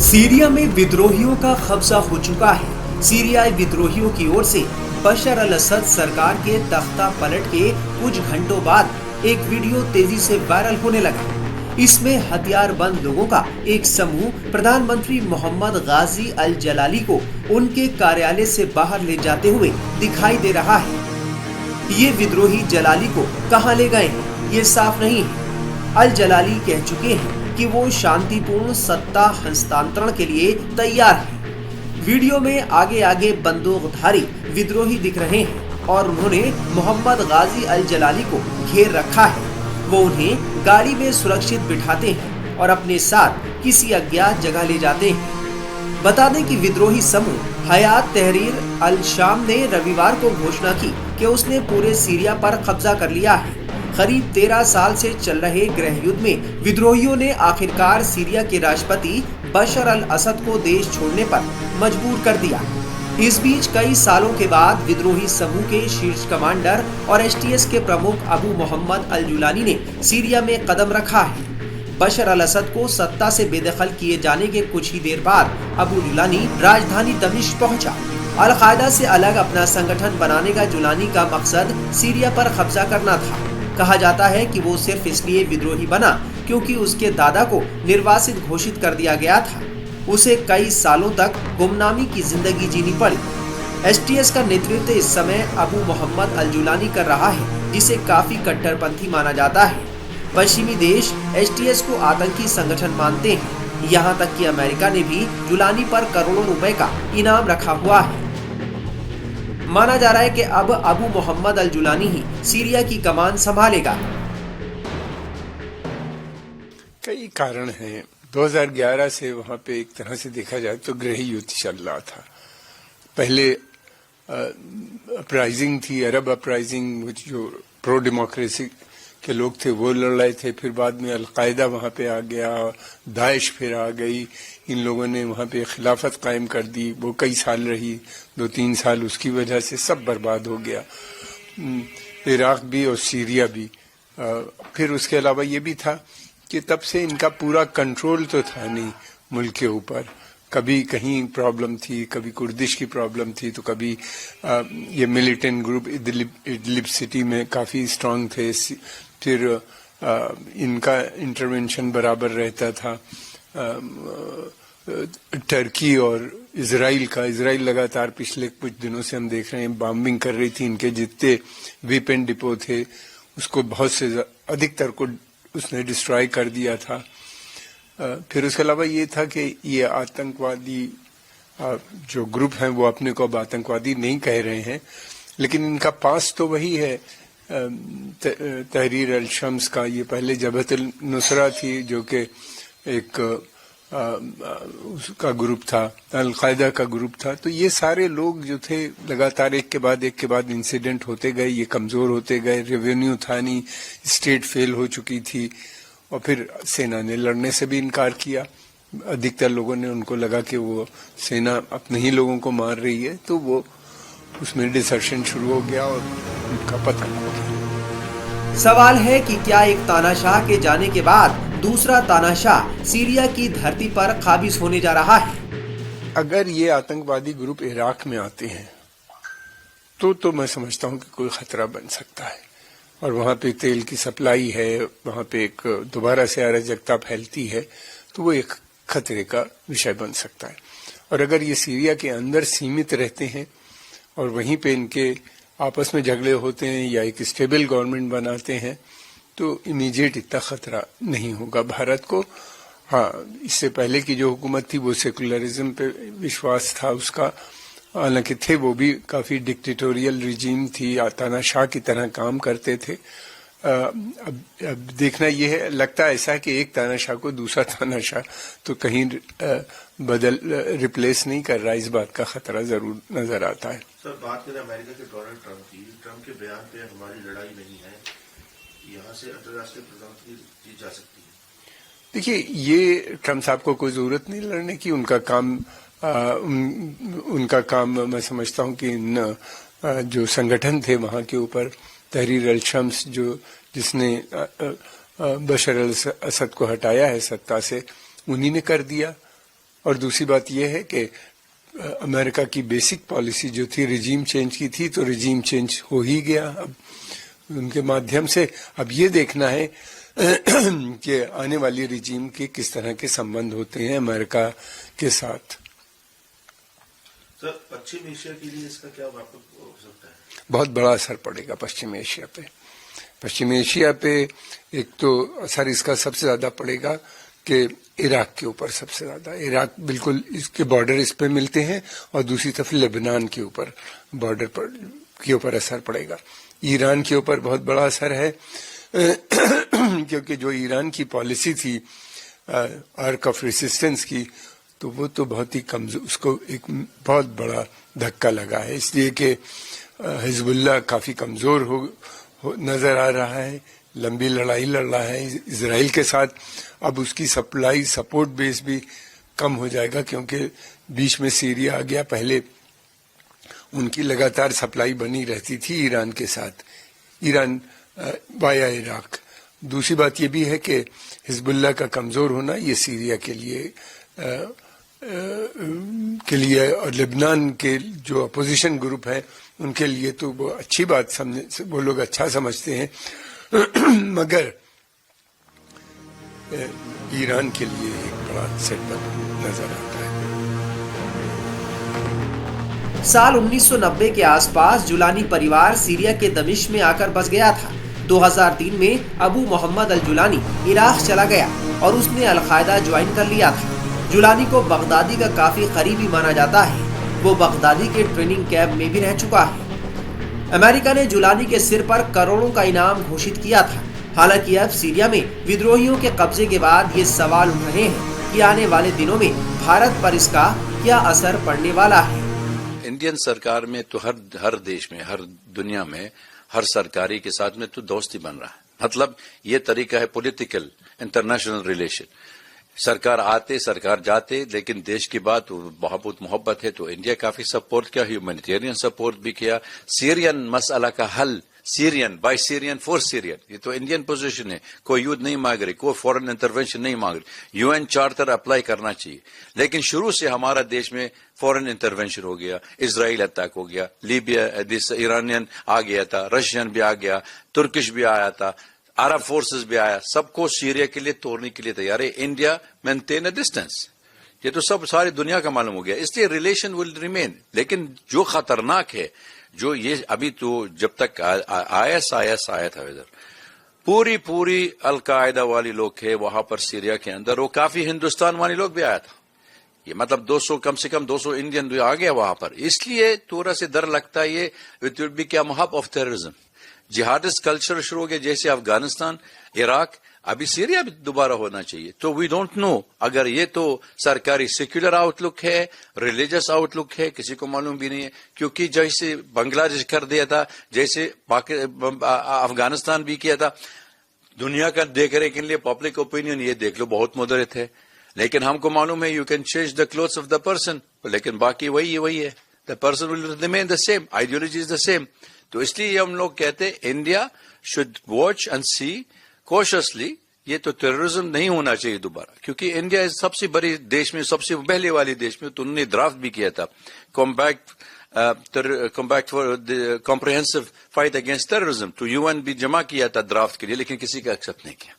Syria में विद्रोहियों का कब्जा हो चुका है। सीरियाई विद्रोहियों की ओर से बशर अल असद सरकार के तख्ता पलट के कुछ घंटों बाद एक वीडियो तेजी से वायरल होने लगा। इसमें हथियारबंद लोगों का एक समूह प्रधानमंत्री मोहम्मद गाजी अल जलाली को उनके कार्यालय से बाहर ले जाते हुए दिखाई दे रहा है। ये विद्रोही जलाली को कहां ले गए हैं ये साफ नहीं है। अल जलाली कह चुके हैं कि वो शांतिपूर्ण सत्ता हस्तांतरण के लिए तैयार है। वीडियो में आगे आगे बंदूकधारी विद्रोही दिख रहे हैं और उन्होंने मोहम्मद गाजी अल जलाली को घेर रखा है। वो उन्हें गाड़ी में सुरक्षित बिठाते हैं और अपने साथ किसी अज्ञात जगह ले जाते हैं। बता दें कि विद्रोही समूह हयात तहरीर अल शाम ने रविवार को घोषणा की कि उसने पूरे सीरिया पर कब्जा कर लिया है। करीब 13 साल से चल रहे गृह युद्ध में विद्रोहियों ने आखिरकार सीरिया के राष्ट्रपति बशर अल असद को देश छोड़ने पर मजबूर कर दिया। इस बीच कई सालों के बाद विद्रोही समूह के शीर्ष कमांडर और एसटीएस के प्रमुख अबू मोहम्मद अल जुलानी ने सीरिया में कदम रखा है। बशर अल असद को सत्ता से बेदखल किए जाने के कुछ ही देर बाद अबू जुलानी राजधानी दमिश्क पहुंचा। अल कायदा से अलग अपना संगठन बनाने का जुलानी का मकसद सीरिया पर कब्जा करना था। कहा जाता है कि वो सिर्फ इसलिए विद्रोही बना क्योंकि उसके दादा को निर्वासित घोषित कर दिया गया था। उसे कई सालों तक गुमनामी की जिंदगी जीनी पड़ी। एसटीएस का नेतृत्व इस समय अबू मोहम्मद अल जुलानी कर रहा है, जिसे काफी कट्टरपंथी माना जाता है। पश्चिमी देश एसटीएस को आतंकी संगठन मानते हैं। यहाँ तक कि अमेरिका ने भी जुलानी पर करोड़ों रुपए का इनाम रखा हुआ है। माना जा रहा है कि अब अबू मोहम्मद अल जुलानी ही सीरिया की कमान संभालेगा। कई कारण हैं। 2011 से वहां पे एक तरह से देखा जाए तो गृह युद्ध चल रहा था। पहले अपराइजिंग थी, अरब अपराइजिंग, जो प्रो डेमोक्रेसी के लोग थे वो लड़ रहे थे। फिर बाद में अलकायदा वहां पे आ गया, दाइश फिर आ गई। इन लोगों ने वहां पे खिलाफत कायम कर दी। वो कई साल रही, 2-3 साल, उसकी वजह से सब बर्बाद हो गया, इराक भी और सीरिया भी। फिर उसके अलावा ये भी था कि तब से इनका पूरा कंट्रोल तो था नहीं मुल्क के ऊपर। कभी कहीं प्रॉब्लम थी, कभी कुर्दिश की प्रॉब्लम थी, तो कभी ये मिलिटेंट ग्रुप इदलिब सिटी में काफी स्ट्रांग थे। फिर इनका इंटरवेंशन बराबर रहता था। टर्की और इजराइल लगातार पिछले कुछ दिनों से हम देख रहे हैं बॉम्बिंग कर रही थी। इनके जितने वेपन डिपो थे उसको बहुत से अधिकतर को उसने डिस्ट्रॉय कर दिया था। फिर उसके अलावा ये था कि ये आतंकवादी जो ग्रुप हैं वो अपने को अब आतंकवादी नहीं कह रहे हैं, लेकिन इनका पास तो वही है तहरीर अल शम्स का। ये पहले जबहत अल नुसरा थी जो कि एक उसका ग्रुप था, अल कायदा का ग्रुप था। तो ये सारे लोग जो थे लगातार एक के बाद इंसिडेंट होते गए, ये कमजोर होते गए। रेवेन्यू था नहीं, स्टेट फेल हो चुकी थी, और फिर सेना ने लड़ने से भी इनकार किया। अधिकतर लोगों ने, उनको लगा कि वो सेना अपने ही लोगों को मार रही है, तो वो उसमें डिसर्शन शुरू हो गया और उनका पतन हो गया। सवाल है कि क्या एक तानाशाह के जाने के बाद दूसरा तानाशाह सीरिया की धरती पर काबिज होने जा रहा है? अगर ये आतंकवादी ग्रुप इराक में आते हैं तो मैं समझता हूं कि कोई खतरा बन सकता है। और वहां पे तेल की सप्लाई है, वहां पे एक दोबारा से अराजकता फैलती है, तो वो एक खतरे का विषय बन सकता है। और अगर ये सीरिया के अंदर सीमित रहते हैं और वहीं पे इनके आपस में झगड़े होते हैं या एक स्टेबल गवर्नमेंट बनाते हैं, तो इमीडिएट इतना खतरा नहीं होगा भारत को। हाँ, इससे पहले की जो हुकूमत थी वो सेकुलरिज्म पे विश्वास था उसका, हालांकि थे वो भी काफी डिक्टेटोरियल रिजीम थी, तानाशाह की तरह काम करते थे। अब देखना ये है, लगता ऐसा है कि एक तानाशाह को दूसरा तानाशाह तो कहीं रिप्लेस नहीं कर रहा। इस बात का खतरा जरूर नजर आता है। सर, बात करें अमेरिका के डोनाल्ड ट्रंप की, ट्रंप के बयान पे हमारी लड़ाई नहीं है, यहाँ से अंतर्राष्ट्रीय प्रधानमंत्री जीत जा सकती है। देखिए, ये ट्रंप साहब को कोई जरूरत नहीं लड़ने की। उनका काम मैं समझता हूँ कि जो संगठन थे वहां के ऊपर, तहरीर अल शम्स जिसने बशर अल असद को हटाया है सत्ता से, उन्हीं ने कर दिया। और दूसरी बात यह है कि अमेरिका की बेसिक पॉलिसी जो थी रिजीम चेंज की थी, तो रिजीम चेंज हो ही गया। अब उनके माध्यम से अब ये देखना है कि आने वाली रिजीम के किस तरह के संबंध होते हैं अमेरिका के साथ। सर, पश्चिम एशिया के लिए इसका क्या व्यापक हो सकता है? बहुत बड़ा असर पड़ेगा पश्चिम एशिया पे। पश्चिम एशिया पे एक तो असर इसका सबसे ज्यादा पड़ेगा कि इराक के ऊपर सबसे ज्यादा, इराक बिल्कुल इसके बॉर्डर इस पे मिलते हैं, और दूसरी तरफ लेबनान के ऊपर बॉर्डर पर के ऊपर असर पड़ेगा। ईरान के ऊपर बहुत बड़ा असर है क्योंकि जो ईरान की पॉलिसी थी आर्क ऑफ रेसिस्टेंस की, तो वो तो बहुत ही कमजोर, उसको एक बहुत बड़ा धक्का लगा है, इसलिए कि हिजबुल्लाह काफी कमजोर हो नजर आ रहा है, लंबी लड़ाई लड़ रहा है इजराइल के साथ। अब उसकी सप्लाई सपोर्ट बेस भी कम हो जाएगा, क्योंकि बीच में सीरिया आ गया। पहले उनकी लगातार सप्लाई बनी रहती थी ईरान के साथ, ईरान वाया इराक। दूसरी बात ये भी है कि हिजबुल्लाह का कमजोर होना ये सीरिया के लिए और लेबनान के जो अपोजिशन ग्रुप है उनके लिए तो वो अच्छी बात समझे, वो लोग अच्छा समझते हैं मगर ईरान के लिए एक बड़ा सेटबैक नजर आता है। साल 1990 के आसपास जुलानी परिवार सीरिया के दमिश्क में आकर बस गया था। 2003 में अबू मोहम्मद अल जुलानी इराक चला गया और उसने अल-कायदा ज्वाइन कर लिया था। जुलानी को बगदादी का काफी करीबी माना जाता है। वो बगदादी के ट्रेनिंग कैंप में भी रह चुका है। अमेरिका ने जुलानी के सिर पर करोड़ों का इनाम घोषित किया था। हालांकि अब सीरिया में विद्रोहियों के कब्जे के बाद ये सवाल उठ रहे हैं कि आने वाले दिनों में भारत पर इसका क्या असर पड़ने वाला है। इंडियन सरकार में तो हर देश में, हर दुनिया में, हर सरकारी के साथ में तो दोस्ती बन रहा है। मतलब ये तरीका है पॉलिटिकल इंटरनेशनल रिलेशन। सरकार आते, सरकार जाते, लेकिन देश की बात बहुत मोहब्बत है। तो इंडिया काफी सपोर्ट किया, ह्यूमैनिटेरियन सपोर्ट भी किया। सीरियन मसला का हल, Syrian by Syrian for Syrian, ये तो इंडियन पोजीशन है। कोई युद्ध नहीं मांग रही, कोई फॉरेन इंटरवेंशन नहीं मांग रही। यूएन चार्टर अप्लाई करना चाहिए, लेकिन शुरू से हमारा देश में फॉरेन इंटरवेंशन हो गया, इजराइल अटैक हो गया, लीबिया ईरानियन आ गया था, रशियन भी आ गया, तुर्किश भी आया था, अरब फोर्सेस भी आया। सबको सीरिया के लिए तोड़ने के लिए तैयार है। इंडिया मेंटेन अ डिस्टेंस, ये तो सब सारी दुनिया का मालूम हो गया। इसलिए रिलेशन विल रिमेन। लेकिन जो खतरनाक है, जो ये अभी तो जब तक आईएस आया था इधर, पूरी अल-कायदा वाली लोग थे वहां पर सीरिया के अंदर, वो काफी हिंदुस्तान वाले लोग भी आया था। ये मतलब 200 कम से कम 200 इंडियन भी आ गया वहां पर। इसलिए थोड़ा से डर लगता है ये इट विल बी क्या hub of terrorism. Jihadist culture शुरू हो गया, जैसे अफगानिस्तान, इराक, अभी सीरिया भी दोबारा होना चाहिए। तो वी डोंट नो अगर ये तो सरकारी सेक्युलर आउटलुक है, रिलीजियस आउटलुक है, किसी को मालूम भी नहीं है। क्योंकि जैसे बांग्लादेश कर दिया था, जैसे अफगानिस्तान भी किया था, दुनिया का देखने के लिए पब्लिक ओपिनियन ये देख लो बहुत मॉडरेट है। लेकिन हमको मालूम है you can change the clothes of the person, लेकिन बाकी वही है। The person will remain the same, ideology is the same. तो इसलिए हम लोग कहते हैं India should watch and see cautiously, ये तो टेररिज्म नहीं होना चाहिए दोबारा। क्योंकि इंडिया सबसे बड़ी देश में, सबसे पहले वाले देश में, तो उन्होंने ड्राफ्ट भी किया था compact for the comprehensive fight against terrorism, तो यूएन भी जमा किया था ड्राफ्ट के लिए, लेकिन किसी का एक्सेप्ट नहीं किया।